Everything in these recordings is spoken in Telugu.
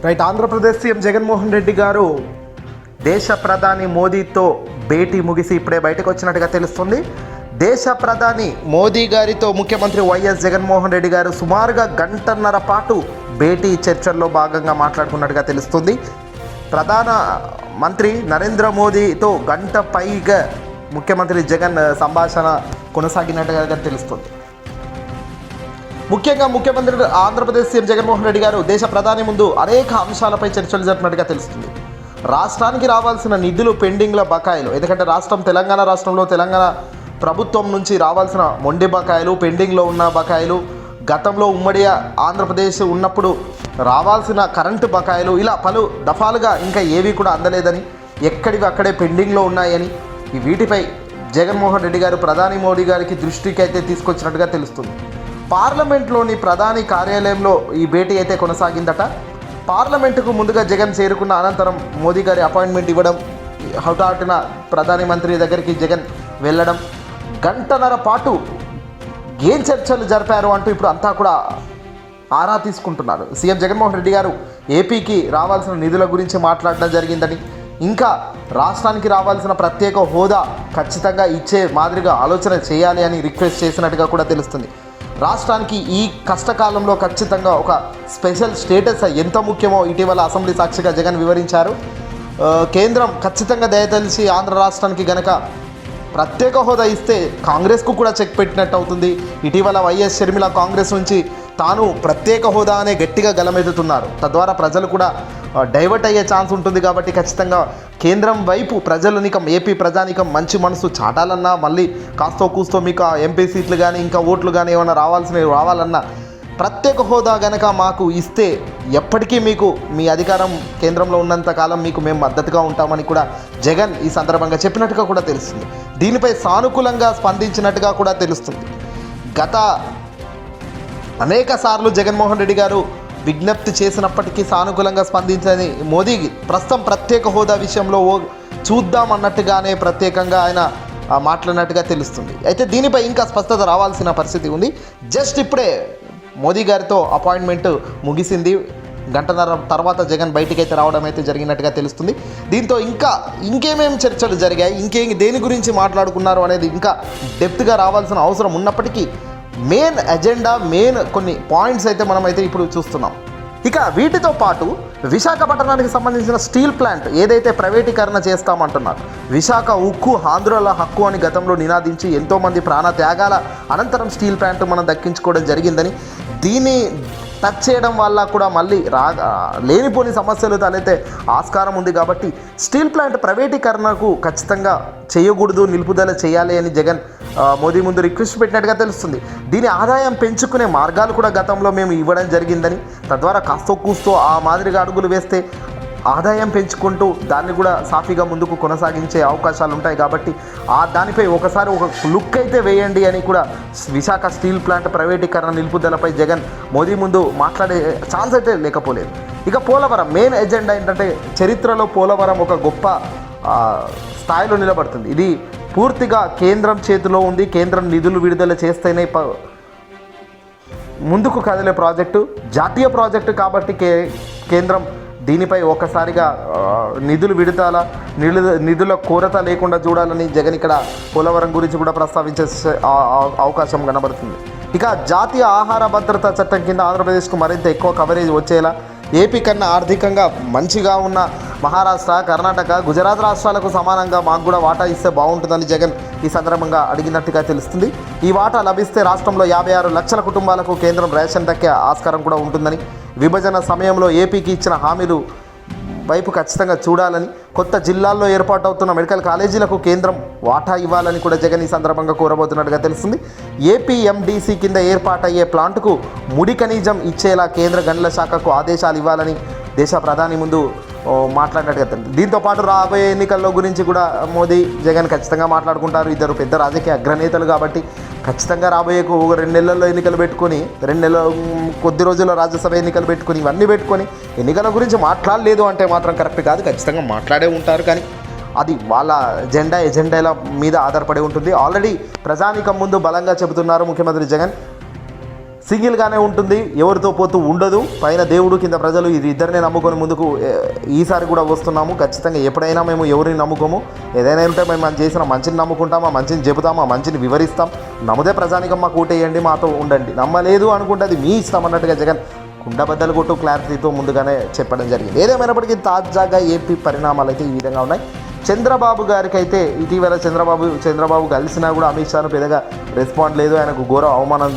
రైట్. ఆంధ్రప్రదేశ్ సీఎం జగన్మోహన్ రెడ్డి గారు దేశ ప్రధాని మోదీతో భేటీ ముగిసి ఇప్పుడే బయటకు వచ్చినట్టుగా తెలుస్తుంది. దేశ ప్రధాని మోదీ గారితో ముఖ్యమంత్రి వైఎస్ జగన్మోహన్ రెడ్డి గారు సుమారుగా గంటన్నర పాటు భేటీ చర్చల్లో భాగంగా మాట్లాడుకున్నట్టుగా తెలుస్తుంది. ప్రధాన మంత్రి నరేంద్ర మోదీతో గంట పైగా ముఖ్యమంత్రి జగన్ సంభాషణ కొనసాగినట్టుగా తెలుస్తుంది. ముఖ్యంగా ముఖ్యమంత్రి ఆంధ్రప్రదేశ్ సీఎం జగన్మోహన్ రెడ్డి గారు దేశ ప్రధాని ముందు అనేక అంశాలపై చర్చలు జరిపినట్టుగా తెలుస్తుంది. రాష్ట్రానికి రావాల్సిన నిధులు పెండింగ్ల బకాయిలు, ఎందుకంటే తెలంగాణ రాష్ట్రంలో తెలంగాణ ప్రభుత్వం నుంచి రావాల్సిన మొండి బకాయిలు, పెండింగ్లో ఉన్న బకాయిలు, గతంలో ఉమ్మడి ఆంధ్రప్రదేశ్ ఉన్నప్పుడు రావాల్సిన కరెంటు బకాయిలు, ఇలా పలు దఫాలుగా ఇంకా ఏవి కూడా అందలేదని, ఎక్కడివి అక్కడే పెండింగ్లో ఉన్నాయని, వీటిపై జగన్మోహన్ రెడ్డి గారు ప్రధాని మోడీ గారికి దృష్టికి అయితే తీసుకొచ్చినట్టుగా తెలుస్తుంది. పార్లమెంట్లోని ప్రధాని కార్యాలయంలో ఈ భేటీ అయితే కొనసాగిందట. పార్లమెంటుకు ముందుగా జగన్ చేరుకున్న అనంతరం మోదీ గారి అపాయింట్మెంట్ ఇవ్వడం, హఠాటున ప్రధాని మంత్రి దగ్గరికి జగన్ వెళ్ళడం, గంటన్నర పాటు ఏం చర్చలు జరిపారు అంటూ ఇప్పుడు అంతా కూడా ఆరా తీసుకుంటున్నారు. సీఎం జగన్మోహన్ రెడ్డి గారు ఏపీకి రావాల్సిన నిధుల గురించి మాట్లాడడం జరిగిందని, ఇంకా రాష్ట్రానికి రావాల్సిన ప్రత్యేక హోదా ఖచ్చితంగా ఇచ్చే మాదిరిగా ఆలోచన చేయాలి అని రిక్వెస్ట్ చేసినట్టుగా కూడా తెలుస్తుంది. రాష్ట్రానికి ఈ కష్టకాలంలో ఖచ్చితంగా ఒక స్పెషల్ స్టేటస్ ఎంత ముఖ్యమో ఇటీవల అసెంబ్లీ సాక్షిగా జగన్ వివరించారు. కేంద్రం ఖచ్చితంగా దయతలిచి ఆంధ్ర రాష్ట్రానికి గనక ప్రత్యేక హోదా ఇస్తే కాంగ్రెస్కు కూడా చెక్ పెట్టినట్టు అవుతుంది. ఇటీవల వైఎస్ షర్మిల కాంగ్రెస్ నుంచి తాను ప్రత్యేక హోదా అనే గట్టిగా గలమెత్తుతున్నారు. తద్వారా ప్రజలు కూడా డైవర్ట్ అయ్యే ఛాన్స్ ఉంటుంది. కాబట్టి ఖచ్చితంగా కేంద్రం వైపు ప్రజలనికం, ఏపీ ప్రజానికం మంచి మనసు చాటాలన్నా, మళ్ళీ కాస్తో కూస్తో మీకు ఎంపీ సీట్లు కానీ ఇంకా ఓట్లు కానీ ఏమైనా రావాలన్నా ప్రత్యేక హోదా గనక మాకు ఇస్తే ఎప్పటికీ మీకు మీ అధికారం కేంద్రంలో ఉన్నంత కాలం మీకు మేము మద్దతుగా ఉంటామని కూడా జగన్ ఈ సందర్భంగా చెప్పినట్టుగా కూడా తెలుస్తుంది. దీనిపై సానుకూలంగా స్పందించినట్టుగా కూడా తెలుస్తుంది. గత అనేక సార్లు జగన్మోహన్ రెడ్డి గారు విజ్ఞప్తి చేసినప్పటికీ సానుకూలంగా స్పందించని మోదీ ప్రస్తుతం ప్రత్యేక హోదా విషయంలో చూద్దాం అన్నట్టుగానే ప్రత్యేకంగా ఆయన మాట్లాడినట్టుగా తెలుస్తుంది. అయితే దీనిపై ఇంకా స్పష్టత రావాల్సిన పరిస్థితి ఉంది. జస్ట్ ఇప్పుడే మోదీ గారితో అపాయింట్మెంట్ ముగిసింది. గంటన్నర తర్వాత జగన్ బయటికి అయితే రావడం అయితే జరిగినట్టుగా తెలుస్తుంది. దీంతో ఇంకేమేమి చర్చలు జరిగాయి, దేని గురించి మాట్లాడుకున్నారు అనేది ఇంకా డెప్త్గా రావాల్సిన అవసరం ఉన్నప్పటికీ మెయిన్ కొన్ని పాయింట్స్ అయితే మనమైతే ఇప్పుడు చూస్తున్నాం. ఇక వీటితో పాటు విశాఖపట్నానికి సంబంధించిన స్టీల్ ప్లాంట్ ఏదైతే ప్రైవేటీకరణ చేస్తామంటున్నారు, విశాఖ ఉక్కు ఆంధ్రుల హక్కు అని గతంలో నినాదించి ఎంతోమంది ప్రాణ త్యాగాల అనంతరం స్టీల్ ప్లాంట్ మనం దక్కించుకోవడం జరిగిందని, దీన్ని టచ్ చేయడం వల్ల కూడా మళ్ళీ లేనిపోని సమస్యలు తలెత్తే ఆస్కారం ఉంది. కాబట్టి స్టీల్ ప్లాంట్ ప్రైవేటీకరణకు ఖచ్చితంగా చేయకూడదు, నిలుపుదల చేయాలి అని జగన్ మోదీ ముందు రిక్వెస్ట్ పెట్టినట్టుగా తెలుస్తుంది. దీని ఆదాయం పెంచుకునే మార్గాలు కూడా గతంలో మేము ఇవ్వడం జరిగిందని, తద్వారా కాస్తో కూస్తో ఆ మాదిరిగా అడుగులు వేస్తే ఆదాయం పెంచుకుంటూ దాన్ని కూడా సాఫీగా ముందుకు కొనసాగించే అవకాశాలు ఉంటాయి. కాబట్టి దానిపై ఒకసారి ఒక లుక్ అయితే వేయండి అని కూడా విశాఖ స్టీల్ ప్లాంట్ ప్రైవేటీకరణ నిలుపుదలపై జగన్ మోదీ ముందు మాట్లాడే ఛాన్స్ అయితే లేకపోలేదు. ఇక పోలవరం మెయిన్ ఎజెండా ఏంటంటే, చరిత్రలో పోలవరం ఒక గొప్ప స్థాయిలో నిలబడుతుంది. ఇది పూర్తిగా కేంద్రం చేతిలో ఉంది. కేంద్రం నిధులు విడుదల చేస్తేనే ముందుకు కదిలే ప్రాజెక్టు, జాతీయ ప్రాజెక్టు. కాబట్టి కేంద్రం దీనిపై ఒక్కసారిగా నిధుల కొరత లేకుండా చూడాలని జగన్ ఇక్కడ పోలవరం గురించి కూడా ప్రస్తావించే అవకాశం కనబడుతుంది. ఇక జాతీయ ఆహార భద్రతా చట్టం కింద ఆంధ్రప్రదేశ్కు మరింత ఎక్కువ కవరేజ్ వచ్చేలా ఏపీ కన్నా ఆర్థికంగా మంచిగా ఉన్న మహారాష్ట్ర, కర్ణాటక, గుజరాత్ రాష్ట్రాలకు సమానంగా మాకు కూడా వాటా ఇస్తే బాగుంటుందని జగన్ ఈ సందర్భంగా అడిగినట్టుగా తెలుస్తుంది. ఈ వాటా లభిస్తే రాష్ట్రంలో 56 లక్షల కుటుంబాలకు కేంద్రం రేషన్ దక్కే ఆస్కారం కూడా ఉంటుందని, విభజన సమయంలో ఏపీకి ఇచ్చిన హామీలు వైపు ఖచ్చితంగా చూడాలని, కొత్త జిల్లాల్లో ఏర్పాటవుతున్న మెడికల్ కాలేజీలకు కేంద్రం వాటా ఇవ్వాలని కూడా జగన్ ఈ సందర్భంగా కోరబోతున్నట్టుగా తెలుస్తుంది. ఏపీఎండిసి కింద ఏర్పాటయ్యే ప్లాంట్కు ముడి ఖనిజం ఇచ్చేలా కేంద్ర గనుల శాఖకు ఆదేశాలు ఇవ్వాలని దేశ ప్రధాని ముందు మాట్లాడినట్టుగా తెలుస్తుంది. దీంతోపాటు రాబోయే ఎన్నికల్లో గురించి కూడా మోదీ జగన్ ఖచ్చితంగా మాట్లాడుకుంటారు. ఇద్దరు పెద్ద రాజకీయ అగ్రనేతలు కాబట్టి ఖచ్చితంగా రాబోయే 2 నెలల్లో ఎన్నికలు పెట్టుకొని, 2 నెలల కొద్ది రోజుల్లో రాజ్యసభ ఎన్నికలు పెట్టుకొని, ఇవన్నీ పెట్టుకొని ఎన్నికల గురించి మాట్లాడలేదు అంటే మాత్రం కరెక్ట్ కాదు. ఖచ్చితంగా మాట్లాడే ఉంటారు, కానీ అది వాళ్ళ ఎజెండాల మీద ఆధారపడి ఉంటుంది. ఆల్రెడీ ప్రజానీకం ముందు బలంగా చెబుతున్నారు ముఖ్యమంత్రి జగన్. సింగిల్గానే ఉంటుంది, ఎవరితో పోతూ ఉండదు. పైన దేవుడు, కింద ప్రజలు, ఇది ఇద్దరినే నమ్ముకొని ముందుకు ఈసారి కూడా వస్తున్నాము. ఖచ్చితంగా ఎప్పుడైనా మేము ఎవరిని నమ్ముకోము. ఏదైనా ఉంటే మేము మనం చేసిన మంచిని నమ్ముకుంటాం, ఆ మంచిని చెబుతాం, ఆ మంచిని వివరిస్తాం. నమ్మితే ప్రజానికం మాకు ఓటేయండి, మాతో ఉండండి. నమ్మలేదు అనుకుంటే అది మీ ఇష్టం అన్నట్టుగా జగన్ కుండబద్దలు కొట్టు క్లారిటీతో ముందుగానే చెప్పడం జరిగింది. ఏదేమైనప్పటికీ తాజాగా ఏపీ పరిణామాలు అయితే ఈ విధంగా ఉన్నాయి. చంద్రబాబు గారికి అయితే ఇటీవల చంద్రబాబు కలిసినా కూడా అమిత్ షాను పెద్దగా రెస్పాండ్ లేదు. ఆయనకు ఘోర అవమానం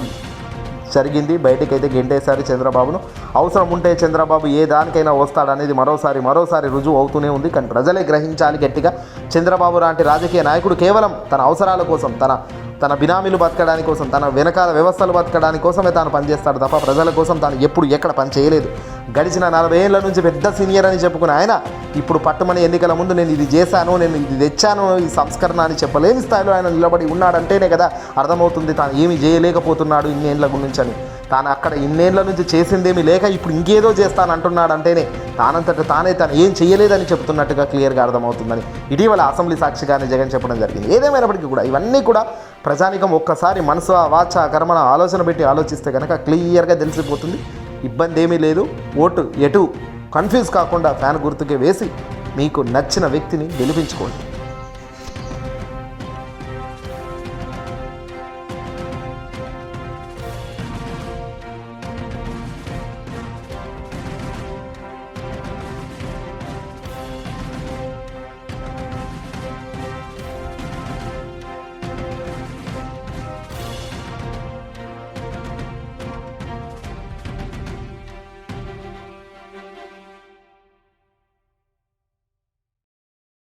జరిగింది. బయటికి అయితే గెంటేశారు చంద్రబాబును. అవసరం ఉంటే చంద్రబాబు ఏ దానికైనా వస్తాడనేది మరోసారి రుజువు అవుతూనే ఉంది. కానీ ప్రజలే గ్రహించాలి గట్టిగా. చంద్రబాబు లాంటి రాజకీయ నాయకుడు కేవలం తన అవసరాల కోసం, తన బినామీలు బతకడానికి కోసం, తన వెనకాల వ్యవస్థలు బతకడానికి కోసమే తాను పనిచేస్తాడు తప్ప ప్రజల కోసం తాను ఎప్పుడు ఎక్కడ పని చేయలేదు. గడిచిన 40 ఏళ్ల నుంచి పెద్ద సీనియర్ అని చెప్పుకుని ఆయన ఇప్పుడు పట్టుమని ఎన్నికల ముందు నేను ఇది చేశాను, నేను ఇది తెచ్చాను, ఈ సంస్కరణ అని చెప్పలేని స్థాయిలో ఆయన నిలబడి ఉన్నాడంటేనే కదా అర్థమవుతుంది తాను ఏమీ చేయలేకపోతున్నాడు ఇన్నేళ్ల గురించి అని. తాను అక్కడ ఇన్నేళ్ల నుంచి చేసిందేమీ లేక ఇప్పుడు ఇంకేదో చేస్తానంటున్నాడు అంటేనే తాను ఏం చేయలేదని చెప్తున్నట్టుగా క్లియర్గా అర్థమవుతుందని ఇటీవల అసెంబ్లీ సాక్షిగానే జగన్ చెప్పడం జరిగింది. ఏదేమైనప్పటికీ కూడా ఇవన్నీ కూడా ప్రజానికం ఒక్కసారి మనసు వాచ కర్మన ఆలోచన పెట్టి ఆలోచిస్తే కనుక క్లియర్గా తెలిసిపోతుంది. ఇబ్బంది ఏమీ లేదు. ఓటు ఎటు కన్ఫ్యూజ్ కాకుండా ఫ్యాన్ గుర్తుకే వేసి మీకు నచ్చిన వ్యక్తిని గెలిపించుకోండి.